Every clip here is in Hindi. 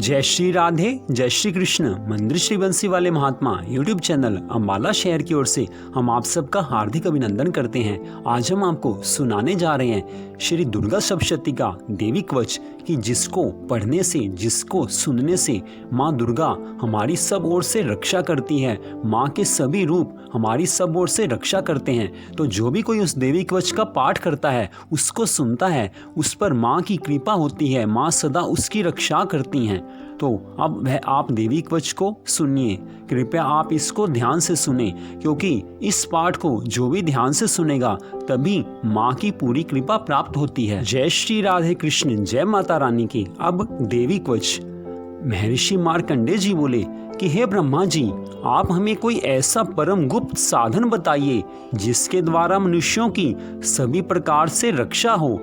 जय श्री राधे, जय श्री कृष्ण। मंदिर श्री बंसी वाले महात्मा यूट्यूब चैनल अम्बाला शहर की ओर से हम आप सबका हार्दिक अभिनंदन करते हैं। आज हम आपको सुनाने जा रहे हैं श्री दुर्गा सप्तशती का देवी कवच कि जिसको पढ़ने से, जिसको सुनने से माँ दुर्गा हमारी सब ओर से रक्षा करती है। माँ के सभी रूप हमारी सब ओर से रक्षा करते हैं। तो जो भी कोई उस देवी कवच का पाठ करता है, उसको सुनता है, उस पर माँ की कृपा होती है, माँ सदा उसकी रक्षा करती हैं। तो अब वह आप देवी कवच को सुनिए, कृपया आप इसको ध्यान से सुने, क्योंकि इस पाठ को जो भी ध्यान से सुनेगा तभी माँ की पूरी कृपा प्राप्त होती है। जय श्री राधे कृष्ण, जय माता रानी की। अब देवी कवच। महर्षि मार्कंडेय जी बोले कि हे ब्रह्मा जी, आप हमें कोई ऐसा परम गुप्त साधन बताइए जिसके द्वारा मनुष्यों की सभी प्रकार से रक्षा हो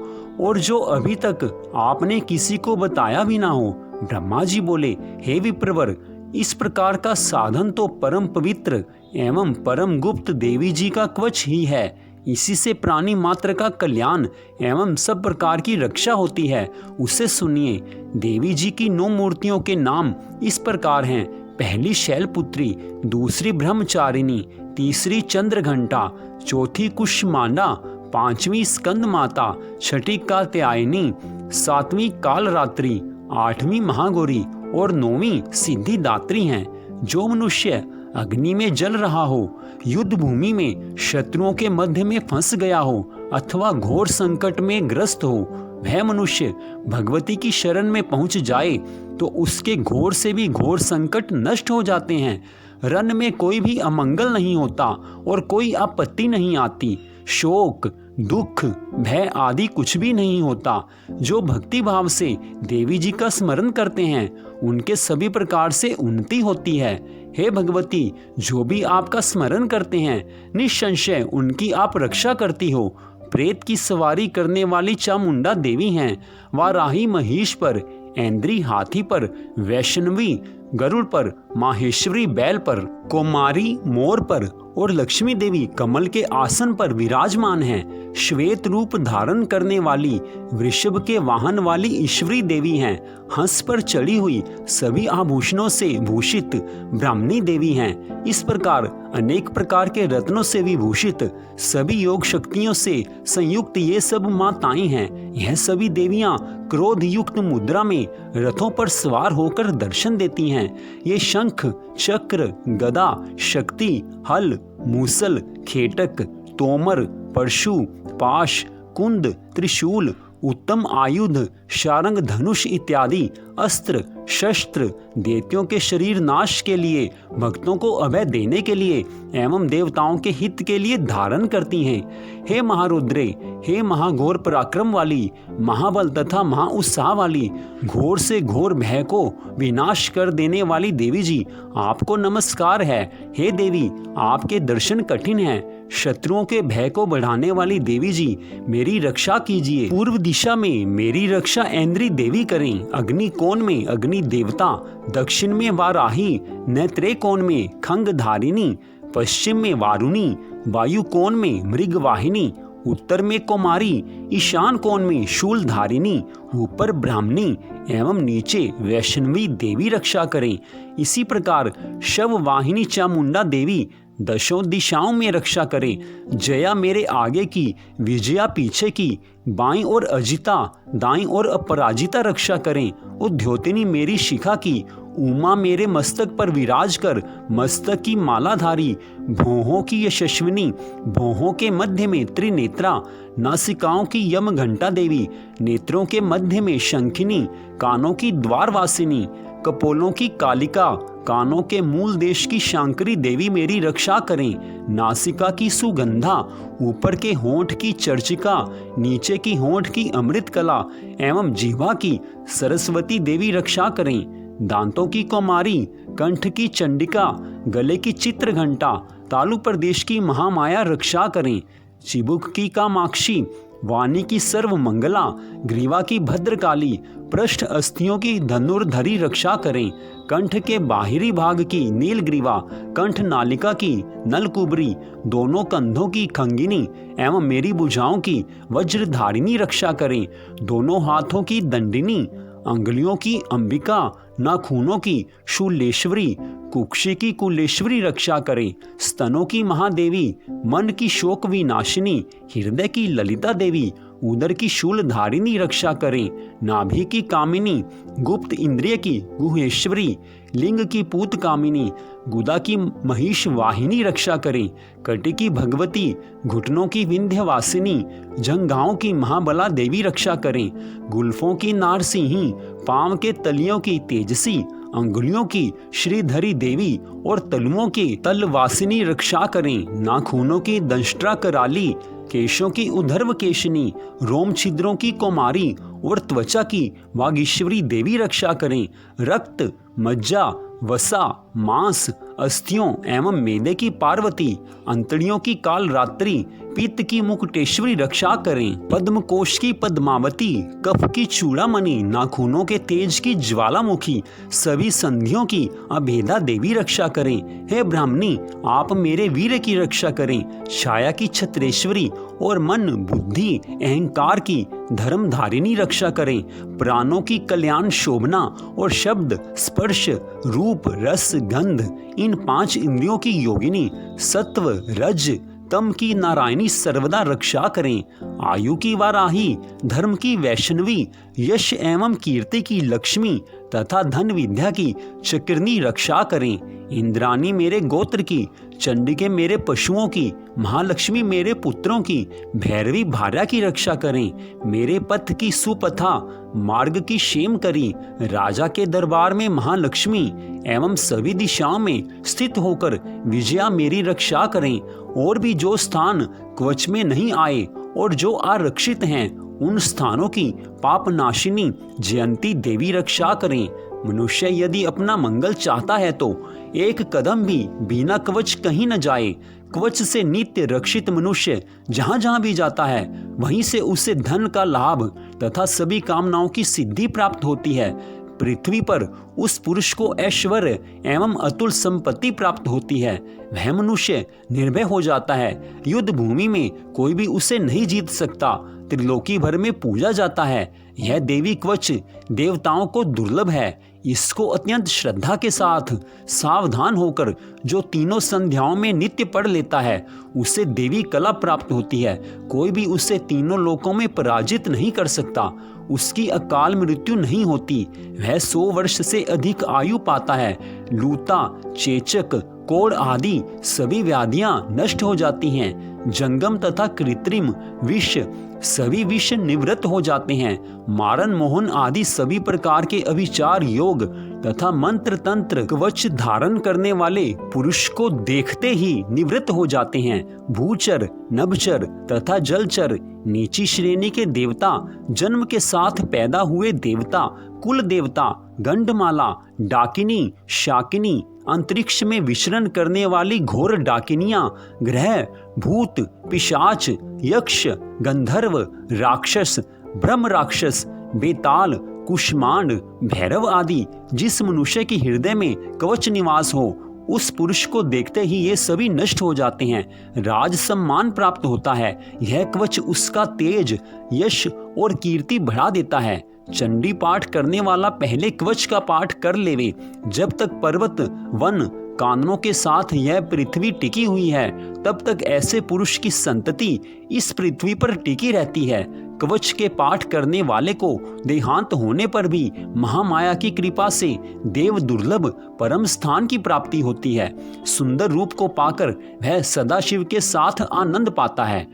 और जो अभी तक आपने किसी को बताया भी ना हो। ब्रह्मा जी बोले, हे विप्रवर, इस प्रकार का साधन तो परम पवित्र एवं परम गुप्त देवी जी का कवच ही है। इसी से प्राणी मात्र का कल्याण एवं सब प्रकार की रक्षा होती है। उसे सुनिए। देवी जी की 9 मूर्तियों के नाम इस प्रकार हैं। पहली शैलपुत्री, दूसरी ब्रह्मचारिणी, तीसरी चंद्रघंटा, चौथी कुष्मांडा, 5वीं स्कंद माता, 6ठी कात्यायनी, 7वीं कालरात्रि, 8वीं महागौरी और 9वीं सिद्धिदात्री हैं। जो मनुष्य अग्नि में जल रहा हो, युद्ध भूमि में शत्रुओं के मध्य में फंस गया हो अथवा घोर संकट में ग्रस्त हो, वह मनुष्य भगवती की शरण में पहुंच जाए तो उसके घोर से भी घोर संकट नष्ट हो जाते हैं। रण में कोई भी अमंगल नहीं होता और कोई आपत्ति नहीं आती। शोक, दुख, भय आदि कुछ भी नहीं होता। जो भक्ति भाव से देवी जी का स्मरण करते हैं उनके सभी प्रकार से उन्नति होती है। हे भगवती, जो भी आपका स्मरण करते हैं निसंशय उनकी आप रक्षा करती हो। प्रेत की सवारी करने वाली चामुंडा देवी हैं। वाराही महिष पर, ऐन्द्री हाथी पर, वैष्णवी गरुड़ पर, माहेश्वरी बैल पर, कुमारी मोर पर और लक्ष्मी देवी कमल के आसन पर विराजमान हैं। श्वेत रूप धारण करने वाली, वृषभ के वाहन वाली ईश्वरी देवी हैं। हंस पर चढ़ी हुई, सभी आभूषणों से भूषित ब्राह्मणी देवी हैं। इस प्रकार अनेक प्रकार के रत्नों से विभूषित, सभी योग शक्तियों से संयुक्त ये सब माताएं हैं। यह सभी देवियां क्रोध युक्त मुद्रा में रथों पर सवार होकर दर्शन देती हैं। ये शंख, चक्र, गदा, शक्ति, हल, मूसल, खेटक, तोमर, परशु, पाश, कुंद, त्रिशूल, उत्तम आयुध, शारंग, धनुष इत्यादि अस्त्र शस्त्र दैत्यों के शरीर नाश के लिए, भक्तों को अभय देने के लिए एवं देवताओं के हित के लिए धारण करती हैं। हे महारुद्रे, हे महाघोर पराक्रम वाली, महाबल तथा महाउत्साह वाली, घोर से घोर भय को विनाश कर देने वाली देवी जी, आपको नमस्कार है। हे देवी, आपके दर्शन कठिन हैं। शत्रुओं के भय को बढ़ाने वाली देवी जी, मेरी रक्षा कीजिए। पूर्व दिशा में मेरी रक्षा ऐन्द्री देवी करें। अग्नि कोण में अग्नि देवता, दक्षिण में वाराही, नेत्रे कोण में खंगधारिणी, पश्चिम में वारुणी, वायु कोण में मृगवाहिनी, उत्तर में कुमारी, ईशान कोण में शूलधारिणी, ऊपर ब्राह्मणी एवं नीचे वैष्णवी देवी रक्षा करें। इसी प्रकार शव वाहिनी चामुंडा देवी दशों दिशाओं में रक्षा करें। जया मेरे आगे की, विजया पीछे की, बाईं ओर अजिता, दाईं ओर अपराजिता रक्षा करें। उद्योतिनी मेरी शिखा की, उमा मेरे मस्तक पर विराज कर मस्तक की मालाधारी, भौहों की यशस्विनी, भौहों के मध्य में त्रिनेत्रा, नासिकाओं की यम घंटा देवी, नेत्रों के मध्य में शंखिनी, कानों की द्वारवासिनी, कपोलों की कालिका, कानों के मूल देश की शांकरी देवी मेरी रक्षा करें। नासिका की सुगंधा, ऊपर के होंठ की चर्चिका, नीचे की होंठ की अमृत कला एवं जिह्वा की सरस्वती देवी रक्षा करें। दांतों की कुमारी, कंठ की चंडिका, गले की चित्र घंटा, तालु प्रदेश की महामाया रक्षा करें। चिबुक की कामाक्षी, वाणी की सर्व मंगला, ग्रीवा की भद्रकाली, पृष्ठ अस्थियों की धनुर्धरी रक्षा करें। कंठ के बाहरी भाग की नीलग्रीवा, कंठ नालिका की नलकुबरी, दोनों कंधों की खंगिनी एवं मेरी भुजाओं की वज्रधारिणी रक्षा करें। दोनों हाथों की दंडिनी, अंगुलियों की अंबिका, नाखूनों की शूलेश्वरी, कुक्षी की कुलेश्वरी रक्षा करें। स्तनों की महादेवी, मन की शोक विनाशिनी, हृदय की ललिता देवी, उदर की शूलधारिणी रक्षा करें। नाभि की कामिनी, गुप्त इंद्रिय की गुहेश्वरी, लिंग की पूत कामिनी, गुदा की महिष वाहिनी रक्षा करें। कटी की भगवती, घुटनों की विंध्यवासिनी, जंघाओं की महाबला देवी रक्षा करें। गुल्फों की नारसिंही, पांव के तलियों की तेजसी, अंगुलियों की श्रीधरी देवी और तलुओं की तलवासिनी रक्षा करें। नाखूनों की दंष्ट्रा कराली, केशों की उधर्व केशनी, रोम छिद्रों की कौमारी और त्वचा की वागीश्वरी देवी रक्षा करें। रक्त, मज्जा, वसा, मांस, अस्थियों एवं मेदे की पार्वती, अंतड़ियों की कालरात्रि, पित्त की मुकुटेश्वरी रक्षा करें। पद्म कोश की पद्मावती, कफ की चूड़ामणि, नाखूनों के तेज की ज्वालामुखी, सभी संधियों की अभेदा देवी रक्षा करें। हे ब्राह्मणी, आप मेरे वीर की रक्षा करें। छाया की छत्रेश्वरी और मन, बुद्धि, अहंकार की धर्मधारिणी रक्षा करें। प्राणों की कल्याण शोभना और शब्द, स्पर्श, रूप, रस, गंध, इन 5 इंद्रियों की योगिनी, सत्व, रज, तम की नारायणी सर्वदा रक्षा करें। आयु की वाराही, धर्म की वैष्णवी, यश एवं कीर्ति की लक्ष्मी तथा धन विद्या की चक्रिणी रक्षा करें। इंद्राणी मेरे गोत्र की, चंडिके मेरे पशुओं की, महालक्ष्मी मेरे पुत्रों की, भैरवी भार्या की रक्षा करें। मेरे पथ की सुपथा, मार्ग की क्षेम करी, राजा के दरबार में महालक्ष्मी एवं सभी दिशाओं में स्थित होकर विजया मेरी रक्षा करें। और भी जो स्थान कवच में नहीं आए और जो आरक्षित हैं, उन स्थानों की पापनाशिनी जयंती देवी रक्षा करें। मनुष्य यदि अपना मंगल चाहता है तो एक कदम भी बिना कवच कहीं न जाए। कवच से नित्य रक्षित मनुष्य जहाँ जहाँ भी जाता है, वहीं से उसे धन का लाभ तथा सभी कामनाओं की सिद्धि प्राप्त होती है। पृथ्वी पर उस पुरुष को ऐश्वर्य एवं अतुल संपत्ति प्राप्त होती है। वह मनुष्य निर्भय हो जाता है। युद्ध भूमि में कोई भी उसे नहीं जीत सकता। त्रिलोकी भर में पूजा जाता है। यह देवी कवच देवताओं को दुर्लभ है। इसको अत्यंत श्रद्धा के साथ सावधान होकर जो तीनों संध्याओं में नित्य पढ़ लेता है, उसे देवी कला प्राप्त होती है। कोई भी उसे तीनों लोकों में पराजित नहीं कर सकता। उसकी अकाल मृत्यु नहीं होती। वह 100 वर्ष से अधिक आयु पाता है। लूता, चेचक, कोढ़ आदि सभी व्याधियां नष्ट हो जाती हैं। जंगम तथा कृत्रिम विष, सभी विष निवृत्त हो जाते हैं। मारन मोहन आदि सभी प्रकार के अभिचार योग तथा मंत्र तंत्र कवच धारण करने वाले पुरुष को देखते ही निवृत्त हो जाते हैं। भूचर, नभचर तथा जलचर, नीची श्रेणी के देवता, जन्म के साथ पैदा हुए देवता, कुल देवता, गंडमाला, डाकिनी, शाकिनी, अंतरिक्ष में विचरण करने वाली घोर डाकिनियां, ग्रह, भूत, पिशाच, यक्ष, गंधर्व, राक्षस, ब्रह्म राक्षस, बेताल, कुष्मांड, भैरव आदि, जिस मनुष्य के हृदय में कवच निवास हो, उस पुरुष को देखते ही ये सभी नष्ट हो जाते हैं। राज सम्मान प्राप्त होता है। यह कवच उसका तेज, यश और कीर्ति बढ़ा देता है। चंडी पाठ करने वाला पहले कवच का पाठ कर लेवे। जब तक पर्वत, वन, काननों के साथ यह पृथ्वी टिकी हुई है, तब तक ऐसे पुरुष की संतति इस पृथ्वी पर टिकी रहती है। कवच के पाठ करने वाले को देहांत होने पर भी महामाया की कृपा से देव दुर्लभ परम स्थान की प्राप्ति होती है। सुंदर रूप को पाकर वह सदाशिव के साथ आनंद पाता है।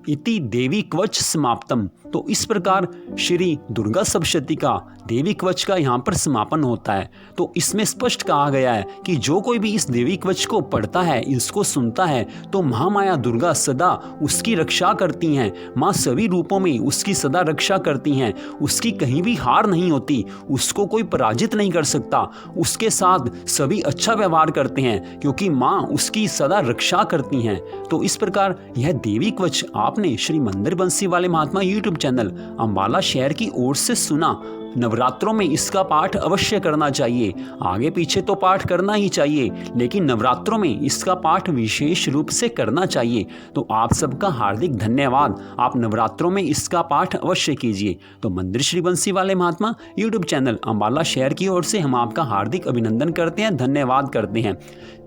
इति देवी कवच समाप्तम। तो इस प्रकार श्री दुर्गा सप्तशती का देवी कवच का यहाँ पर समापन होता है। तो इसमें स्पष्ट कहा गया है कि जो कोई भी इस देवी कवच को पढ़ता है, इसको सुनता है, तो महामाया दुर्गा सदा उसकी रक्षा करती हैं। माँ सभी रूपों में उसकी सदा रक्षा करती हैं। उसकी कहीं भी हार नहीं होती। उसको कोई पराजित नहीं कर सकता। उसके साथ सभी अच्छा व्यवहार करते हैं, क्योंकि माँ उसकी सदा रक्षा करती हैं। तो इस प्रकार यह देवी कवच आपने श्री मंदिर बंसी वाले महात्मा यूट्यूब चैनल अम्बाला शहर की ओर से सुना। नवरात्रों में इसका पाठ अवश्य करना चाहिए। आगे पीछे तो पाठ करना ही चाहिए, लेकिन नवरात्रों में इसका पाठ विशेष रूप से करना चाहिए। तो आप सबका हार्दिक धन्यवाद। आप नवरात्रों में इसका पाठ अवश्य कीजिए। तो मंदिर श्री बंसी वाले महात्मा यूट्यूब चैनल अम्बाला शहर की ओर से हम आपका हार्दिक अभिनंदन करते हैं, धन्यवाद करते हैं।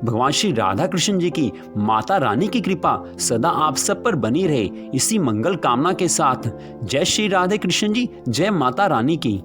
भगवान श्री राधा कृष्ण जी की, माता रानी की कृपा सदा आप सब पर बनी रहे, इसी मंगल कामना के साथ जय श्री राधे कृष्ण जी, जय माता रानी की।